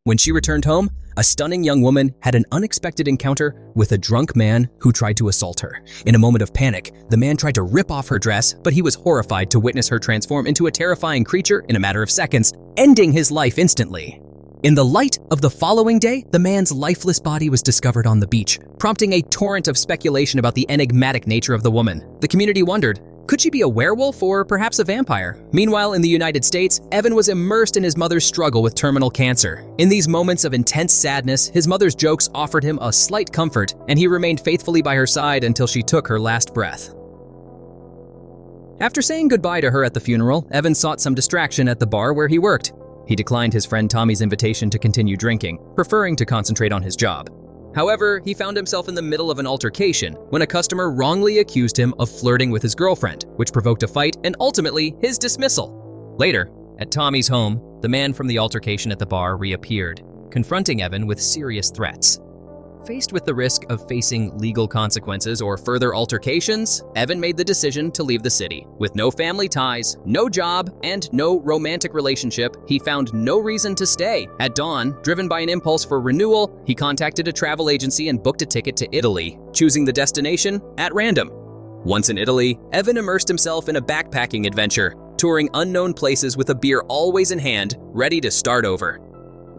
When she returned home, a stunning young woman had an unexpected encounter with a drunk man who tried to assault her. In a moment of panic, the man tried to rip off her dress, but he was horrified to witness her transform into a terrifying creature in a matter of seconds, ending his life instantly. In the light of the following day, the man's lifeless body was discovered on the beach, prompting a torrent of speculation about the enigmatic nature of the woman. The community wondered, could she be a werewolf or perhaps a vampire? Meanwhile, in the United States, Evan was immersed in his mother's struggle with terminal cancer. In these moments of intense sadness, his mother's jokes offered him a slight comfort, and he remained faithfully by her side until she took her last breath. After saying goodbye to her at the funeral, Evan sought some distraction at the bar where he worked. He declined his friend Tommy's invitation to continue drinking, preferring to concentrate on his job. However, he found himself in the middle of an altercation when a customer wrongly accused him of flirting with his girlfriend, which provoked a fight and ultimately his dismissal. Later, at Tommy's home, the man from the altercation at the bar reappeared, confronting Evan with serious threats. Faced with the risk of facing legal consequences or further altercations, Evan made the decision to leave the city. With no family ties, no job, and no romantic relationship, he found no reason to stay. At dawn, driven by an impulse for renewal, he contacted a travel agency and booked a ticket to Italy, choosing the destination at random. Once in Italy, Evan immersed himself in a backpacking adventure, touring unknown places with a beer always in hand, ready to start over.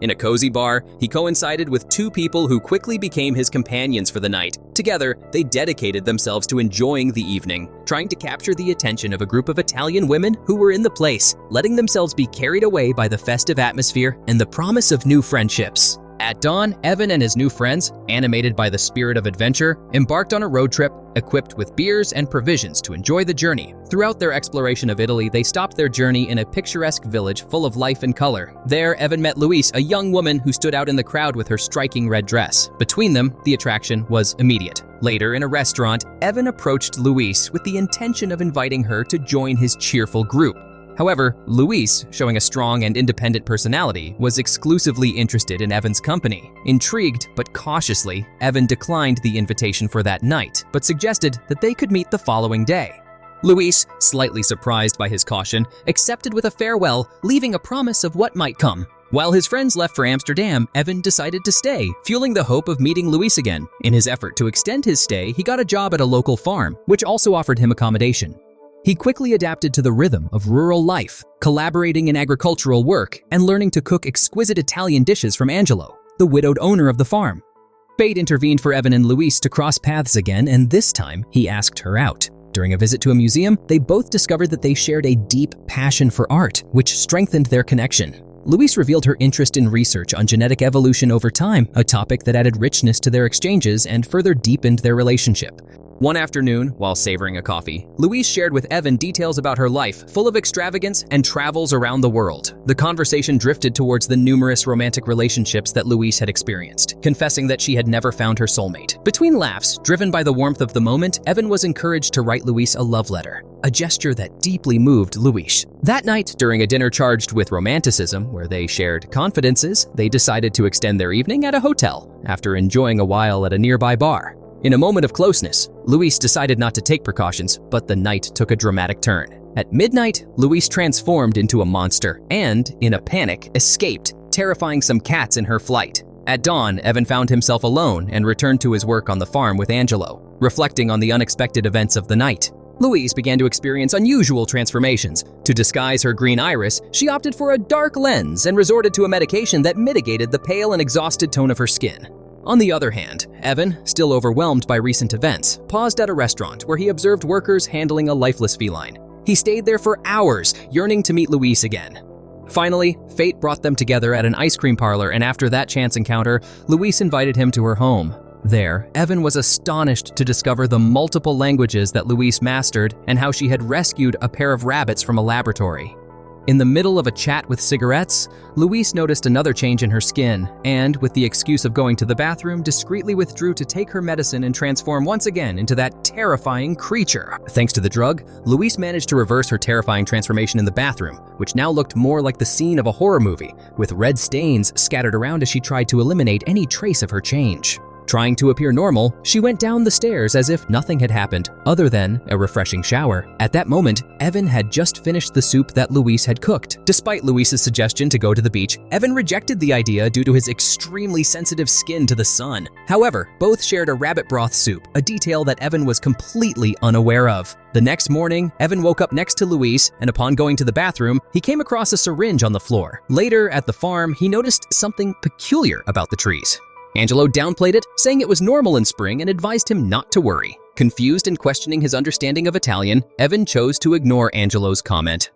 In a cozy bar, he coincided with two people who quickly became his companions for the night. Together, they dedicated themselves to enjoying the evening, trying to capture the attention of a group of Italian women who were in the place, letting themselves be carried away by the festive atmosphere and the promise of new friendships. At dawn, Evan and his new friends, animated by the spirit of adventure, embarked on a road trip equipped with beers and provisions to enjoy the journey. Throughout their exploration of Italy, they stopped their journey in a picturesque village full of life and color. There, Evan met Louise, a young woman who stood out in the crowd with her striking red dress. Between them, the attraction was immediate. Later, in a restaurant, Evan approached Louise with the intention of inviting her to join his cheerful group. However, Louise, showing a strong and independent personality, was exclusively interested in Evan's company. Intrigued but cautiously, Evan declined the invitation for that night, but suggested that they could meet the following day. Louise, slightly surprised by his caution, accepted with a farewell, leaving a promise of what might come. While his friends left for Amsterdam, Evan decided to stay, fueling the hope of meeting Louise again. In his effort to extend his stay, he got a job at a local farm, which also offered him accommodation. He quickly adapted to the rhythm of rural life, collaborating in agricultural work and learning to cook exquisite Italian dishes from Angelo, the widowed owner of the farm. Fate intervened for Evan and Louise to cross paths again, and this time he asked her out. During a visit to a museum, they both discovered that they shared a deep passion for art, which strengthened their connection. Louise revealed her interest in research on genetic evolution over time, a topic that added richness to their exchanges and further deepened their relationship. One afternoon, while savoring a coffee, Louise shared with Evan details about her life, full of extravagance and travels around the world. The conversation drifted towards the numerous romantic relationships that Louise had experienced, confessing that she had never found her soulmate. Between laughs, driven by the warmth of the moment, Evan was encouraged to write Louise a love letter, a gesture that deeply moved Louise. That night, during a dinner charged with romanticism, where they shared confidences, they decided to extend their evening at a hotel, after enjoying a while at a nearby bar. In a moment of closeness, Louise decided not to take precautions, but the night took a dramatic turn. At midnight, Louise transformed into a monster and, in a panic, escaped, terrifying some cats in her flight. At dawn, Evan found himself alone and returned to his work on the farm with Angelo, reflecting on the unexpected events of the night. Louise began to experience unusual transformations. To disguise her green iris, she opted for a dark lens and resorted to a medication that mitigated the pale and exhausted tone of her skin. On the other hand, Evan, still overwhelmed by recent events, paused at a restaurant where he observed workers handling a lifeless feline. He stayed there for hours, yearning to meet Louise again. Finally, fate brought them together at an ice cream parlor, and after that chance encounter, Louise invited him to her home. There, Evan was astonished to discover the multiple languages that Louise mastered and how she had rescued a pair of rabbits from a laboratory. In the middle of a chat with cigarettes, Louise noticed another change in her skin and, with the excuse of going to the bathroom, discreetly withdrew to take her medicine and transform once again into that terrifying creature. Thanks to the drug, Louise managed to reverse her terrifying transformation in the bathroom, which now looked more like the scene of a horror movie, with red stains scattered around as she tried to eliminate any trace of her change. Trying to appear normal, she went down the stairs as if nothing had happened other than a refreshing shower. At that moment, Evan had just finished the soup that Luis had cooked. Despite Luis's suggestion to go to the beach, Evan rejected the idea due to his extremely sensitive skin to the sun. However, both shared a rabbit broth soup, a detail that Evan was completely unaware of. The next morning, Evan woke up next to Luis, and upon going to the bathroom, he came across a syringe on the floor. Later, at the farm, he noticed something peculiar about the trees. Angelo downplayed it, saying it was normal in spring and advised him not to worry. Confused and questioning his understanding of Italian, Evan chose to ignore Angelo's comment.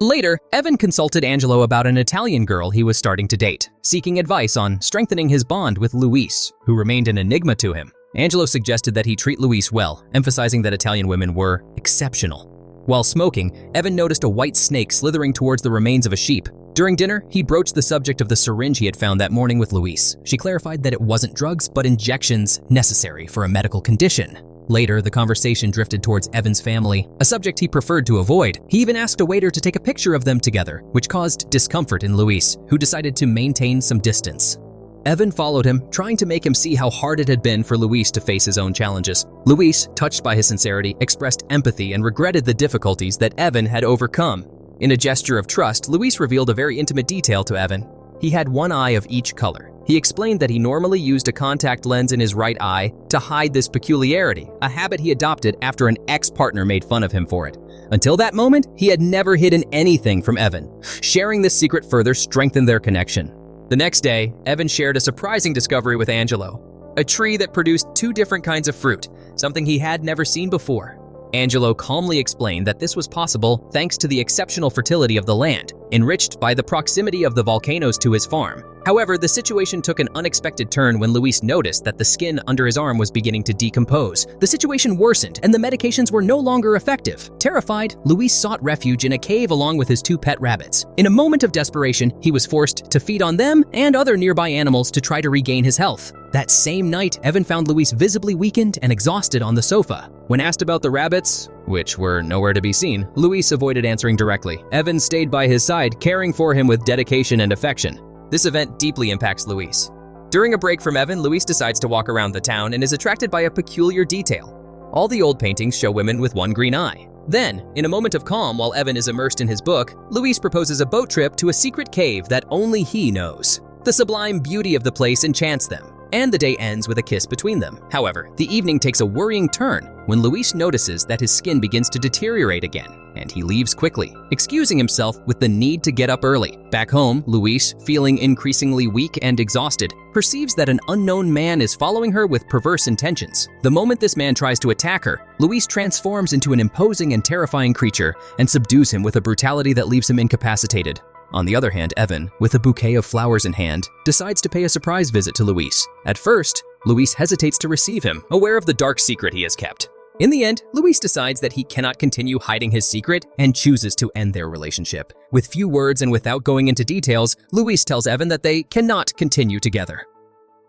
Later, Evan consulted Angelo about an Italian girl he was starting to date, seeking advice on strengthening his bond with Luis, who remained an enigma to him. Angelo suggested that he treat Luis well, emphasizing that Italian women were exceptional. While smoking, Evan noticed a white snake slithering towards the remains of a sheep. During dinner, he broached the subject of the syringe he had found that morning with Luis. She clarified that it wasn't drugs, but injections necessary for a medical condition. Later, the conversation drifted towards Evan's family, a subject he preferred to avoid. He even asked a waiter to take a picture of them together, which caused discomfort in Luis, who decided to maintain some distance. Evan followed him, trying to make him see how hard it had been for Luis to face his own challenges. Luis, touched by his sincerity, expressed empathy and regretted the difficulties that Evan had overcome. In a gesture of trust, Luis revealed a very intimate detail to Evan. He had one eye of each color. He explained that he normally used a contact lens in his right eye to hide this peculiarity, a habit he adopted after an ex-partner made fun of him for it. Until that moment, he had never hidden anything from Evan. Sharing this secret further strengthened their connection. The next day, Evan shared a surprising discovery with Angelo, a tree that produced two different kinds of fruit, something he had never seen before. Angelo calmly explained that this was possible thanks to the exceptional fertility of the land, enriched by the proximity of the volcanoes to his farm. However, the situation took an unexpected turn when Luis noticed that the skin under his arm was beginning to decompose. The situation worsened, and the medications were no longer effective. Terrified, Luis sought refuge in a cave along with his two pet rabbits. In a moment of desperation, he was forced to feed on them and other nearby animals to try to regain his health. That same night, Evan found Luis visibly weakened and exhausted on the sofa. When asked about the rabbits, which were nowhere to be seen, Luis avoided answering directly. Evan stayed by his side, caring for him with dedication and affection. This event deeply impacts Luis. During a break from Evan, Luis decides to walk around the town and is attracted by a peculiar detail. All the old paintings show women with one green eye. Then, in a moment of calm while Evan is immersed in his book, Luis proposes a boat trip to a secret cave that only he knows. The sublime beauty of the place enchants them, and the day ends with a kiss between them. However, the evening takes a worrying turn when Luis notices that his skin begins to deteriorate again, and he leaves quickly, excusing himself with the need to get up early. Back home, Luis, feeling increasingly weak and exhausted, perceives that an unknown man is following her with perverse intentions. The moment this man tries to attack her, Luis transforms into an imposing and terrifying creature and subdues him with a brutality that leaves him incapacitated. On the other hand, Evan, with a bouquet of flowers in hand, decides to pay a surprise visit to Luis. At first, Luis hesitates to receive him, aware of the dark secret he has kept. In the end, Luis decides that he cannot continue hiding his secret and chooses to end their relationship. With few words and without going into details, Luis tells Evan that they cannot continue together.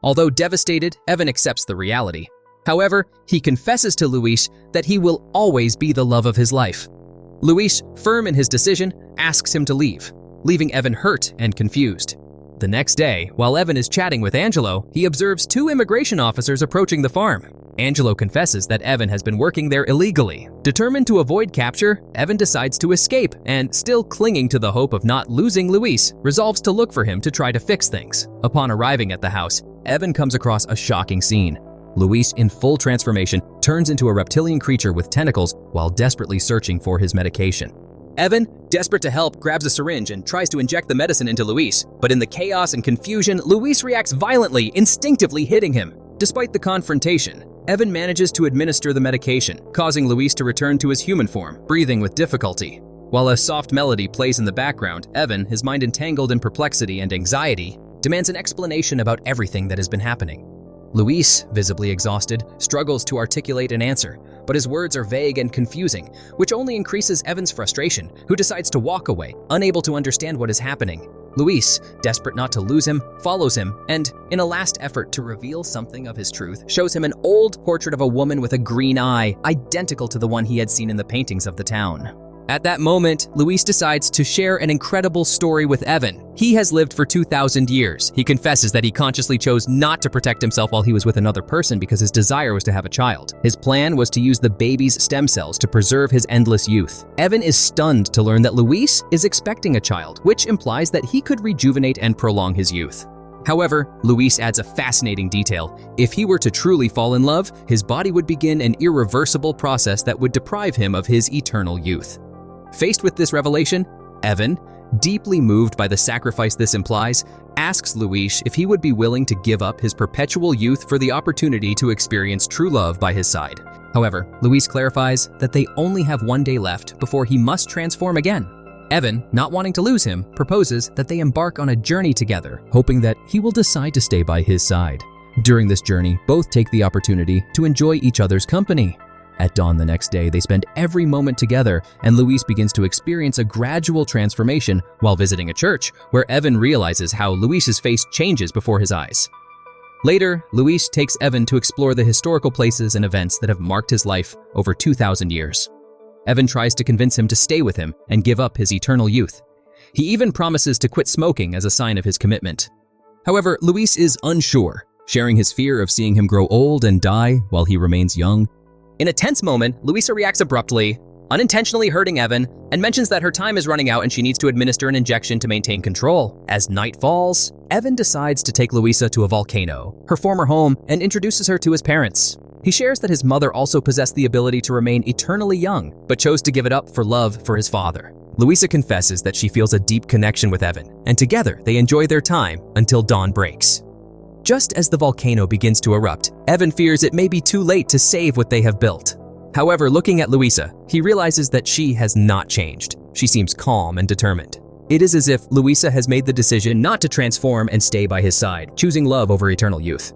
Although devastated, Evan accepts the reality. However, he confesses to Luis that he will always be the love of his life. Luis, firm in his decision, asks him to leave, leaving Evan hurt and confused. The next day, while Evan is chatting with Angelo, he observes two immigration officers approaching the farm. Angelo confesses that Evan has been working there illegally. Determined to avoid capture, Evan decides to escape and, still clinging to the hope of not losing Luis, resolves to look for him to try to fix things. Upon arriving at the house, Evan comes across a shocking scene. Luis, in full transformation, turns into a reptilian creature with tentacles while desperately searching for his medication. Evan, desperate to help, grabs a syringe and tries to inject the medicine into Luis. But in the chaos and confusion, Luis reacts violently, instinctively hitting him. Despite the confrontation, Evan manages to administer the medication, causing Luis to return to his human form, breathing with difficulty. While a soft melody plays in the background, Evan, his mind entangled in perplexity and anxiety, demands an explanation about everything that has been happening. Luis, visibly exhausted, struggles to articulate an answer, but his words are vague and confusing, which only increases Evan's frustration, who decides to walk away, unable to understand what is happening. Luis, desperate not to lose him, follows him, and, in a last effort to reveal something of his truth, shows him an old portrait of a woman with a green eye, identical to the one he had seen in the paintings of the town. At that moment, Luis decides to share an incredible story with Evan. He has lived for 2,000 years. He confesses that he consciously chose not to protect himself while he was with another person because his desire was to have a child. His plan was to use the baby's stem cells to preserve his endless youth. Evan is stunned to learn that Luis is expecting a child, which implies that he could rejuvenate and prolong his youth. However, Luis adds a fascinating detail. If he were to truly fall in love, his body would begin an irreversible process that would deprive him of his eternal youth. Faced with this revelation, Evan, deeply moved by the sacrifice this implies, asks Luis if he would be willing to give up his perpetual youth for the opportunity to experience true love by his side. However, Luis clarifies that they only have one day left before he must transform again. Evan, not wanting to lose him, proposes that they embark on a journey together, hoping that he will decide to stay by his side. During this journey, both take the opportunity to enjoy each other's company. At dawn the next day, they spend every moment together, and Luis begins to experience a gradual transformation while visiting a church, where Evan realizes how Luis's face changes before his eyes. Later, Luis takes Evan to explore the historical places and events that have marked his life over 2,000 years. Evan tries to convince him to stay with him and give up his eternal youth. He even promises to quit smoking as a sign of his commitment. However, Luis is unsure, sharing his fear of seeing him grow old and die while he remains young. In a tense moment, Luisa reacts abruptly, unintentionally hurting Evan, and mentions that her time is running out and she needs to administer an injection to maintain control. As night falls, Evan decides to take Luisa to a volcano, her former home, and introduces her to his parents. He shares that his mother also possessed the ability to remain eternally young, but chose to give it up for love for his father. Luisa confesses that she feels a deep connection with Evan, and together they enjoy their time until dawn breaks. Just as the volcano begins to erupt, Evan fears it may be too late to save what they have built. However, looking at Luisa, he realizes that she has not changed. She seems calm and determined. It is as if Luisa has made the decision not to transform and stay by his side, choosing love over eternal youth.